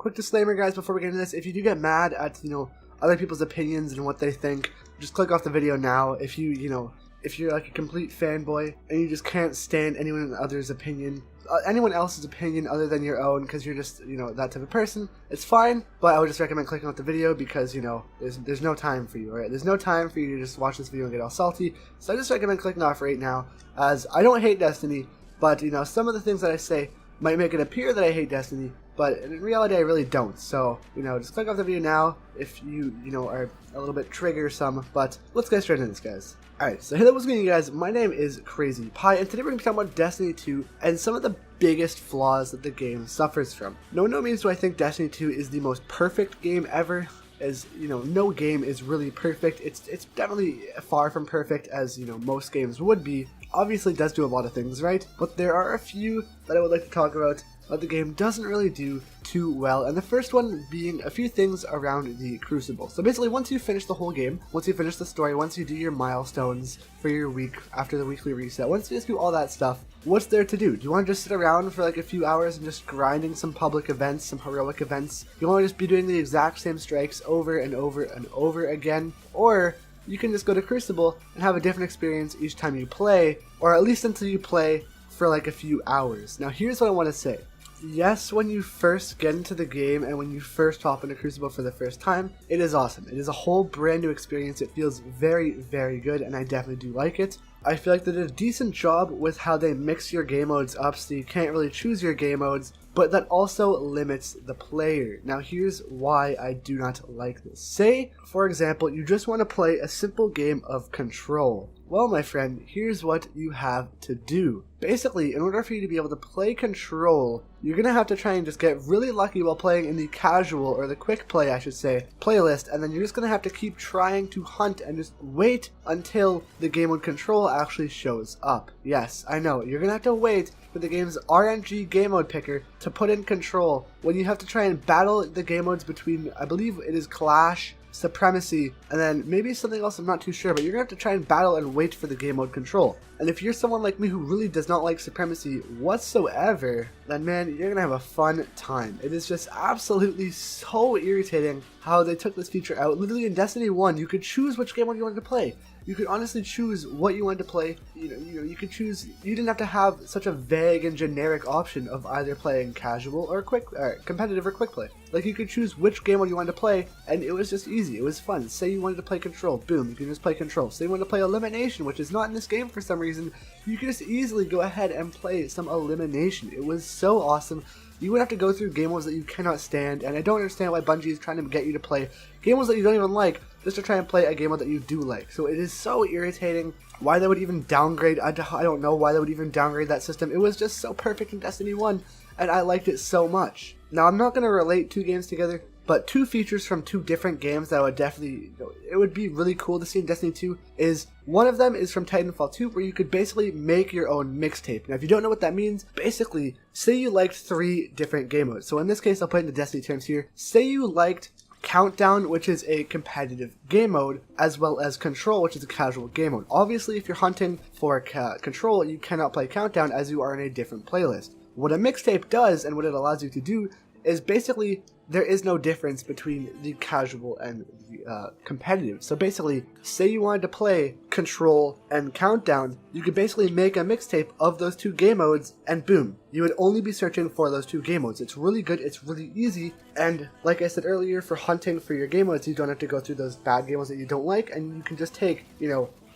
quick disclaimer, guys, before we get into this: if you do get mad at other people's opinions and what they think, just click off the video now. If you're like a complete fanboy and you just can't stand anyone else's opinion other than your own because you're just that type of person, it's fine. But I would just recommend clicking off the video because there's no time for you. Alright, there's no time for you to just watch this video and get all salty. So I just recommend clicking off right now, as I don't hate Destiny, but some of the things that I say might make it appear that I hate Destiny, but in reality I really don't. So just click off the video now if you are a little bit triggersome. But let's get straight into this, guys. Alright, so hey, what's going on, you guys? My name is Crazy Pie, and today we're going to be talking about Destiny 2 and some of the biggest flaws that the game suffers from. No means do I think Destiny 2 is the most perfect game ever, as no game is really perfect. It's definitely far from perfect, as most games would be. Obviously it does do a lot of things right, but there are a few that I would like to talk about that the game doesn't really do too well, and the first one being a few things around the Crucible. So basically, once you finish the whole game, once you finish the story, once you do your milestones for your week after the weekly reset, once you just do all that stuff, what's there to do? Do you want to just sit around for like a few hours and just grinding some public events, some heroic events? Do you want to just be doing the exact same strikes over and over and over again? Or you can just go to Crucible and have a different experience each time you play, or at least until you play for like a few hours. Now here's what I want to say. Yes, when you first get into the game and when you first hop into Crucible for the first time, it is awesome. It is a whole brand new experience. It feels very, very good, and I definitely do like it. I feel like they did a decent job with how they mix your game modes up so you can't really choose your game modes, but that also limits the player. Now here's why I do not like this. Say, for example, you just want to play a simple game of Control. Well, my friend, here's what you have to do. Basically, in order for you to be able to play Control, you're going to have to try and just get really lucky while playing in the casual, or the quick play I should say, playlist, and then you're just going to have to keep trying to hunt and just wait until the game mode Control actually shows up. Yes, I know, you're going to have to wait for the game's RNG game mode picker to put in Control when you have to try and battle the game modes between, I believe it is Clash, Supremacy, and then maybe something else, I'm not too sure, but you're going to have to try and battle and wait for the game mode Control. And if you're someone like me who really does not like Supremacy whatsoever, then man, you're going to have a fun time. It is just absolutely so irritating how they took this feature out. Literally in Destiny 1, you could choose which game mode you wanted to play. You could honestly choose what you wanted to play. You could choose. You didn't have to have such a vague and generic option of either playing casual or competitive or quick play. Like, you could choose which game mode you wanted to play, and it was just easy. It was fun. Say you wanted to play Control, boom, you can just play Control. Say you wanted to play Elimination, which is not in this game for some reason, you can just easily go ahead and play some Elimination. It was so awesome. You would have to go through game modes that you cannot stand, and I don't understand why Bungie is trying to get you to play game modes that you don't even like just to try and play a game mode that you do like. So it is so irritating why they would even downgrade. I don't know why they would even downgrade that system. It was just so perfect in Destiny 1, and I liked it so much. Now, I'm not going to relate two games together, but two features from two different games that I would definitely, it would be really cool to see in Destiny 2 is, one of them is from Titanfall 2, where you could basically make your own mixtape. Now, if you don't know what that means, basically, say you liked 3 different game modes. So in this case, I'll put it into Destiny terms here. Say you liked Countdown, which is a competitive game mode, as well as Control, which is a casual game mode. Obviously, if you're hunting for Control, you cannot play Countdown as you are in a different playlist. What a mixtape does, and what it allows you to do, is basically there is no difference between the casual and the competitive. So basically, say you wanted to play Control and Countdown, you could basically make a mixtape of those two game modes, and boom, you would only be searching for those two game modes. It's really good, it's really easy, and like I said earlier, for hunting for your game modes, you don't have to go through those bad game modes that you don't like, and you can just take,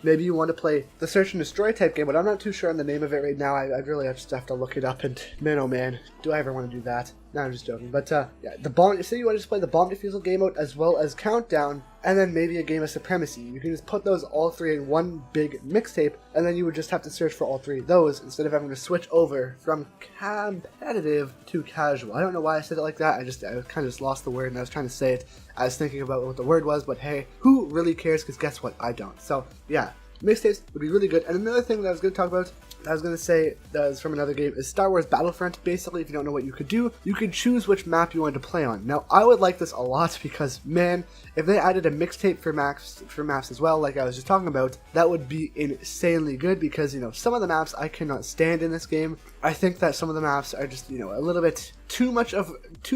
maybe you want to play the search and destroy type game, but I'm not too sure on the name of it right now. I really just have to look it up, and man oh man, do I ever want to do that. No, I'm just joking. But yeah, the bomb. Say you want to just play the bomb defusal game mode as well as Countdown, and then maybe a game of Supremacy. You can just put those all 3 in one big mixtape, and then you would just have to search for all 3 of those instead of having to switch over from competitive to casual. I don't know why I said it like that. I kind of just lost the word, and I was trying to say it. I was thinking about what the word was, but hey, who really cares? Because guess what? I don't. So yeah, mixtapes would be really good. And another thing that I was going to talk about, I was going to say that is from another game, is Star Wars Battlefront. Basically, if you don't know what you could do, you could choose which map you wanted to play on. Now, I would like this a lot because, man, if they added a mixtape for maps as well, like I was just talking about, that would be insanely good because, some of the maps I cannot stand in this game. I think that some of the maps are just, you know, a little bit too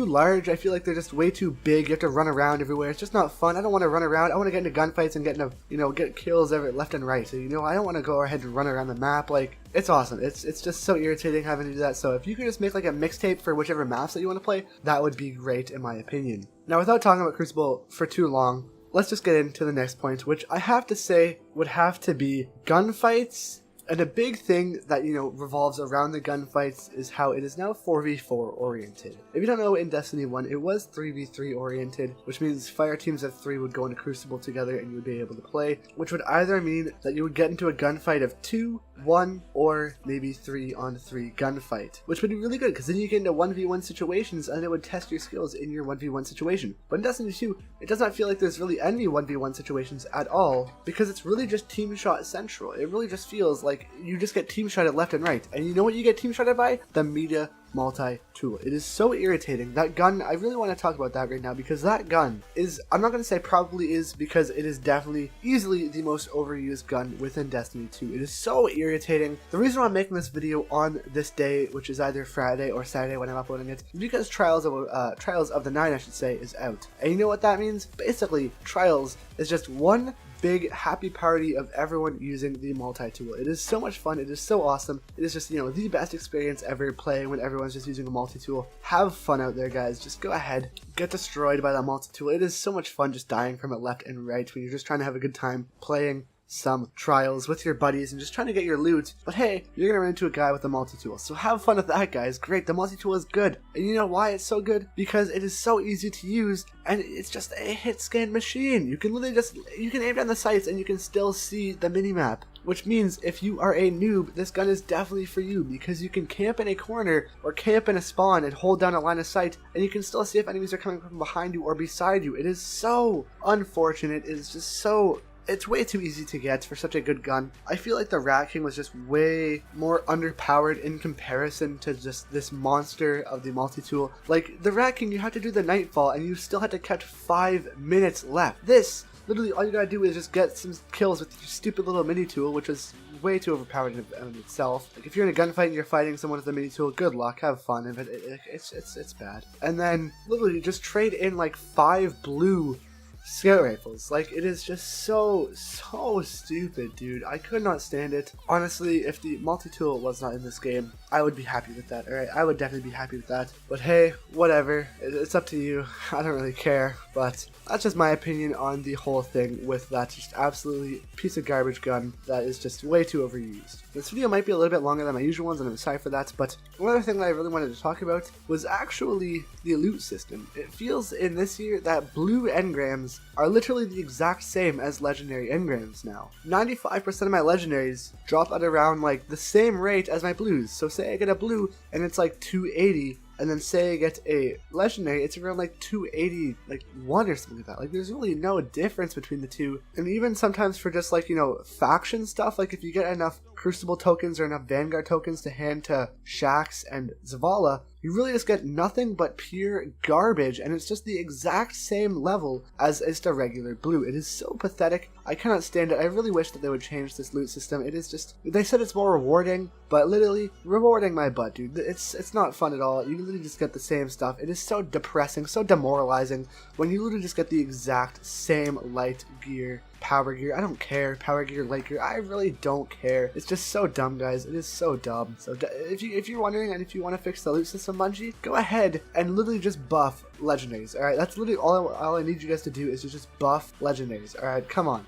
large. I feel like they're just way too big. You have to run around everywhere. It's just not fun. I don't want to run around. I want to get into gunfights and get into, you know, get kills left and right. So, you know, I don't want to go ahead and run around the map. Like, it's awesome. It's just so irritating having to do that. So if you could just make like a mixtape for whichever maps that you want to play, that would be great in my opinion. Now, without talking about Crucible for too long, let's just get into the next point, which I have to say would have to be gunfights. And a big thing that, you know, revolves around the gunfights is how it is now 4v4 oriented. If you don't know, in Destiny 1, it was 3v3 oriented, which means fire teams of 3 would go into Crucible together and you would be able to play, which would either mean that you would get into a gunfight of 2, 1, or maybe 3-on-3 gunfight, which would be really good because then you get into 1v1 situations and it would test your skills in your 1v1 situation. But in Destiny 2, it does not feel like there's really any 1v1 situations at all because it's really just team shot central. It really just feels like you just get team shotted left and right. And you know what you get team shotted by? The media multi-tool. It is so irritating. That gun, I really want to talk about that right now because that gun is, I'm not going to say probably is, because it is definitely easily the most overused gun within Destiny 2. It is so irritating. The reason why I'm making this video on this day, which is either Friday or Saturday when I'm uploading it, is because Trials of the 9, I should say, is out. And you know what that means? Basically, Trials is just one big happy party of everyone using the multi-tool. It is so much fun. It is so awesome. It is just, you know, the best experience ever playing when everyone's just using a multi-tool. Have fun out there, guys. Just go ahead, get destroyed by that multi-tool. It is so much fun just dying from it left and right when you're just trying to have a good time playing some Trials with your buddies and just trying to get your loot. But hey, you're gonna run into a guy with a multi-tool, so have fun with that, guys. Great, the multi-tool is good. And you know why it's so good? Because it is so easy to use and it's just a hit scan machine. You can literally you can aim down the sights and you can still see the minimap. Which means if you are a noob, this gun is definitely for you because you can camp in a corner or camp in a spawn and hold down a line of sight and you can still see if enemies are coming from behind you or beside you. It is so unfortunate. It is just so... It's way too easy to get for such a good gun. I feel like the Rat King was just way more underpowered in comparison to just this monster of the multi-tool. Like, the Rat King, you had to do the Nightfall and you still had to catch 5 minutes left. This, literally all you gotta do is just get some kills with your stupid little mini-tool, which is way too overpowered in itself. Like, if you're in a gunfight and you're fighting someone with a mini-tool, good luck, have fun, but it's bad. And then, literally, just trade in like 5 blue scout rifles. Like, it is just so stupid, dude. I could not stand it. Honestly, if the multi-tool was not in this game, I would be happy with that, alright? I would definitely be happy with that. But hey, whatever. It's up to you. I don't really care. But that's just my opinion on the whole thing with that just absolutely piece of garbage gun that is just way too overused. This video might be a little bit longer than my usual ones, and I'm sorry for that, but one other thing that I really wanted to talk about was actually the loot system. It feels in this year that blue engrams are literally the exact same as legendary engrams now. 95% of my legendaries drop at around like the same rate as my blues. So say I get a blue and it's like 280, and then say I get a legendary, it's around like 281 or something like that. Like, there's really no difference between the two. And even sometimes for just like, you know, faction stuff, like if you get enough Crucible tokens or enough Vanguard tokens to hand to Shaxx and Zavala, you really just get nothing but pure garbage, and it's just the exact same level as is the regular blue. It is so pathetic. I cannot stand it. I really wish that they would change this loot system. It is just, they said it's more rewarding, but literally rewarding my butt, dude. It's not fun at all. You literally just get the same stuff. It is so depressing, so demoralizing when you literally just get the exact same light gear, power gear. I don't care. Power gear, light gear. I really don't care. It's just so dumb, guys. It is so dumb. So if you're wondering and if you want to fix the loot system, Bungie, go ahead and literally just buff legendaries. All right, that's literally all I need you guys to do is to just buff legendaries. All right, come on,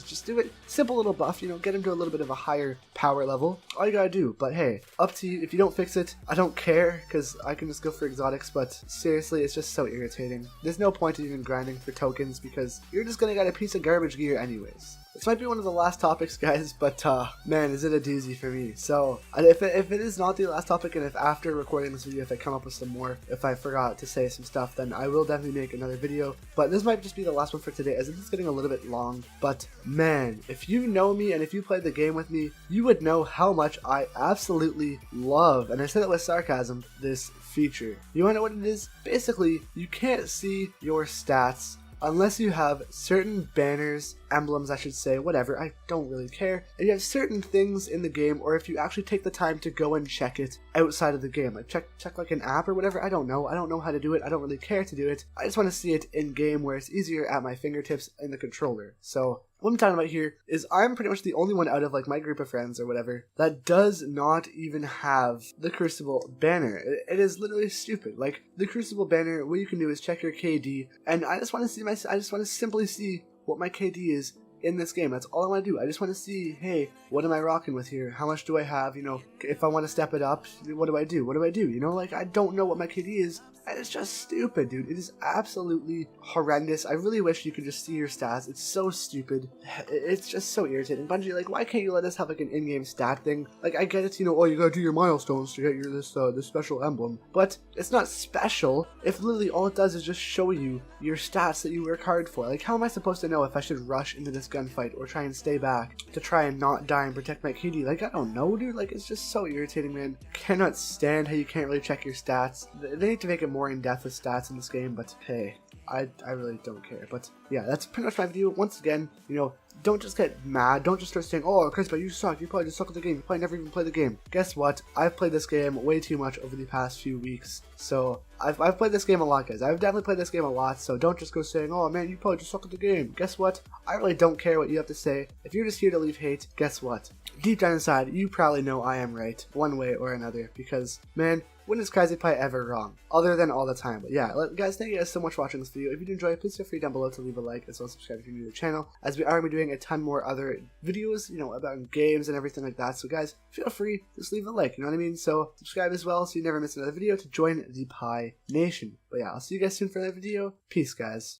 just do it. Simple little buff. You know, get them to a little bit of a higher power level. All you gotta do. But hey, up to you. If you don't fix it, I don't care because I can just go for exotics. But seriously, it's just so irritating. There's no point in even grinding for tokens because you're just gonna get a piece of garbage gear anyways. This might be one of the last topics, guys, but man, is it a doozy for me. So if it is not the last topic, and if after recording this video, if I come up with some more, if I forgot to say some stuff, then I will definitely make another video. But this might just be the last one for today, as it's getting a little bit long. But man, if you know me and if you played the game with me, you would know how much I absolutely love, and I say that with sarcasm, this feature. You wanna know what it is? Basically, you can't see your stats unless you have certain banners, emblems I should say, whatever, I don't really care, and you have certain things in the game, or if you actually take the time to go and check it outside of the game, like check like an app or whatever, I don't know how to do it, I don't really care to do it, I just want to see it in game where it's easier at my fingertips in the controller. So what I'm talking about here is I'm pretty much the only one out of like my group of friends or whatever that does not even have the Crucible banner. It is literally stupid. Like the Crucible banner, what you can do is check your KD, and I just want to simply see what my KD is in this game. That's all I want to do. I just want to see, hey, what am I rocking with here? How much do I have? You know, if I want to step it up, what do I do? What do I do? You know, like I don't know what my KD is. And it's just stupid, dude. It is absolutely horrendous. I really wish you could just see your stats. It's so stupid. It's just so irritating. Bungie, like, why can't you let us have like an in-game stat thing? Like, I get it, you know, oh, you gotta do your milestones to get your this special emblem, but it's not special if literally all it does is just show you your stats that you work hard for. Like, how am I supposed to know if I should rush into this gunfight or try and stay back to try and not die and protect my KD? Like, I don't know, dude. Like, it's just so irritating, man. Cannot stand how you can't really check your stats. They need to make it more in-depth with stats in this game, but hey, I really don't care. But yeah, that's pretty much my video. Once again, you know, don't just get mad. Don't just start saying, oh, Chris, but you suck. You probably just suck at the game. You probably never even played the game. Guess what? I've played this game way too much over the past few weeks. So I've played this game a lot, guys. I've definitely played this game a lot. So don't just go saying, oh, man, you probably just suck at the game. Guess what? I really don't care what you have to say. If you're just here to leave hate, guess what? Deep down inside, you probably know I am right one way or another because, man, when is Crazy Pie ever wrong? Other than all the time. But yeah, guys, thank you guys so much for watching this video. If you did enjoy it, please feel free down below to leave a like as well as subscribe if you're new to the channel, as we are going to be doing a ton more other videos, you know, about games and everything like that. So guys, feel free, just leave a like, you know what I mean? So subscribe as well so you never miss another video to join the Pie Nation. But yeah, I'll see you guys soon for another video. Peace, guys.